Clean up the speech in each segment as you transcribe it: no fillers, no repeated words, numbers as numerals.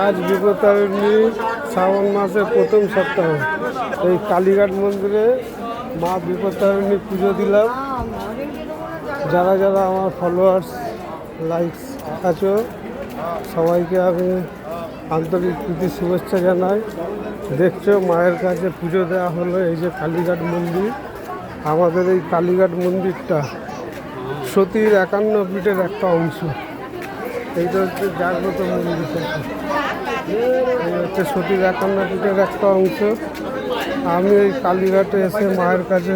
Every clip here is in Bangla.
আজ বিপত্তারিণী শ্রাবণ মাসের প্রথম সপ্তাহ। এই কালীঘাট মন্দিরে মা বিপত্তারিণী পুজো দিলাম। যারা যারা আমার ফলোয়ার্স লাইকস আছো সবাইকে আমি আন্তরিক প্রীতি শুভেচ্ছা জানাই। দেখছো মায়ের কাছে পুজো দেওয়া হলো। এই যে কালীঘাট মন্দির, আমাদের এই কালীঘাট মন্দিরটা সতীর 51 পীঠের একটা অংশ। এইটা হচ্ছে জাগ্রত মন্দির, এই হচ্ছে সতীর 51 পীঠের একটা অংশ। আমি এই কালীঘাটে এসে মায়ের কাছে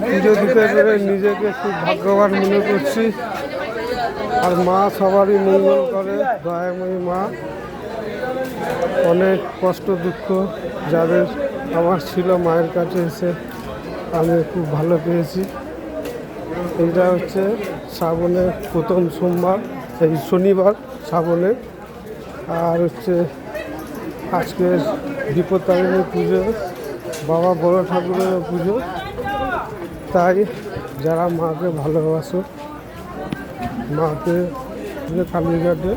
পুজো দিতে পেরে নিজেকে খুব ভাগ্যবান মনে করছি। আর মা সবারই মঙ্গল করে, দয়াময়ী মা। অনেক কষ্ট দুঃখ যাদের আমার ছিল, মায়ের কাছে এসে আমি খুব ভালো পেয়েছি। এইটা হচ্ছে শ্রাবণের প্রথম সোমবার, এই শনিবার শ্রাবণের। আর হচ্ছে আজকের বিপত্তারিণী পুজো, বাবা বড় ঠাকুরের পুজো। তাই যারা মাকে ভালোবাসো, মাকে কালীঘাটে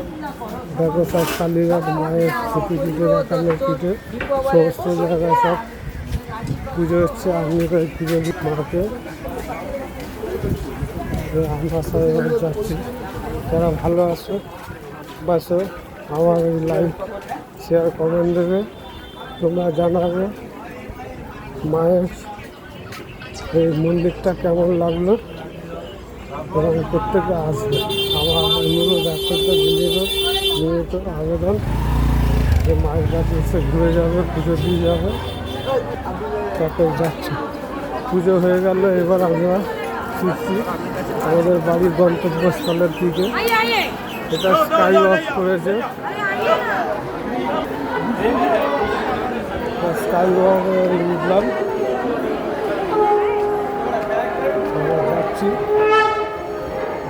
দেখো সব কালীঘাট মায়ের সতীপীঠের 51 পীঠে সমস্ত জায়গায় সব পুজো হচ্ছে। আমি তাই পুজো দিই মাকে। আমরা সবাই যাচ্ছি। যারা ভালো আছো বাসো, আমার এই লাইভ শেয়ার কমেন্ট দেবে, তোমরা জানাবে মায়ের এই মন্দিরটা কেমন লাগলো এবং প্রত্যেকে আসবে। আমার অনুরোধ একটা নিয়মিত আবেদন যে মায়ের কাছে এসে ঘুরে যাবে, পুজো দিয়ে যাবে। তারপর যাচ্ছে, পুজো হয়ে গেল। এবার আমরা ফিরছি আমাদের বাড়ির গন্তব্যস্থলের দিকে। এটা স্কাই ওয়াক করেছে, স্কাই ওয়াকে উঠলাম। আমরা যাচ্ছি,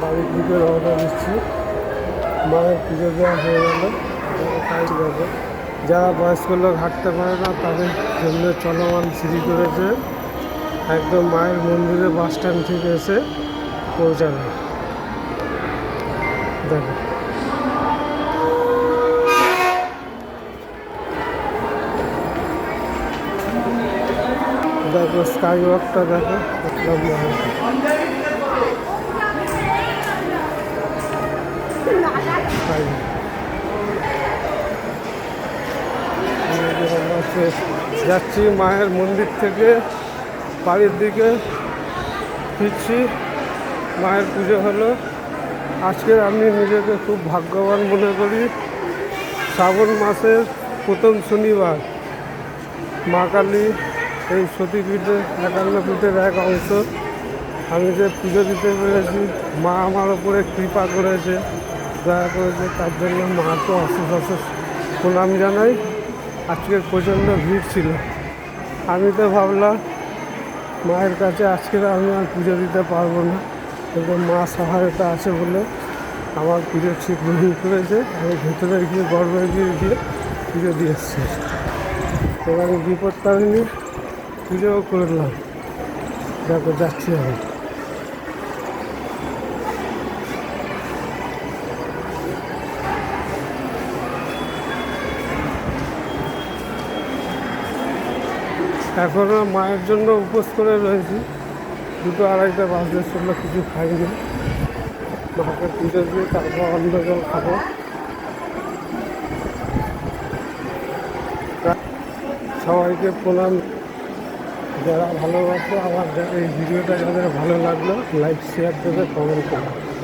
বাড়ির দিকে রওনা দিচ্ছি। মায়ের পুজো দেওয়া হয়ে গেল। যারা বয়স্ক লোক হাঁটতে পারে না তাদের জন্য চলমান সিঁড়ি করেছে, একদম মায়ের মন্দিরে বাস স্ট্যান্ড থেকে এসে পৌঁছাবে। দেখো দেখো স্কাই ওয়াকটা দেখো। যাচ্ছি মায়ের মন্দির থেকে বাড়ির দিকে ফিরছি। মায়ের পুজো হলো। আজকে আমি নিজেকে খুব ভাগ্যবান মনে করি। শ্রাবণ মাসের প্রথম শনিবার মা কালী এই সতীপীঠে 51 পীঠের এক অংশ আমি যে পুজো দিতে পেরেছি, মা আমার ওপরে কৃপা করেছে, দয়া করেছে। তার জন্য মাকে অশেষ অশেষ প্রণাম জানাই। আজকের প্রচণ্ড ভিড় ছিল। আমি তো ভাবলাম মায়ের কাছে আজকে আমি আর পুজো দিতে পারবো না, কিন্তু মা সহায়তা আছে বলে আমার পুজো ঠিক গ্রহণ করেছে। আমি ভেতরে গিয়ে গর্বে গিয়ে পুজো দিয়ে এসছি। এবার আমি বিপত্তারিণী পুজোও করলাম। দেখো যাচ্ছি আমি। এখনও মায়ের জন্য উপোস করে রয়েছি। 2টো 2:30টা বাজতে চললো, কিছু খাইনি। মাকে পুজো দিয়ে তারপর অন্য জল খাবো। সবাইকে প্রণাম। যারা ভালোবাসো আমার এই ভিডিওটা, যাদের ভালো লাগলো লাইক শেয়ার দেবে, কমেন্ট করবে।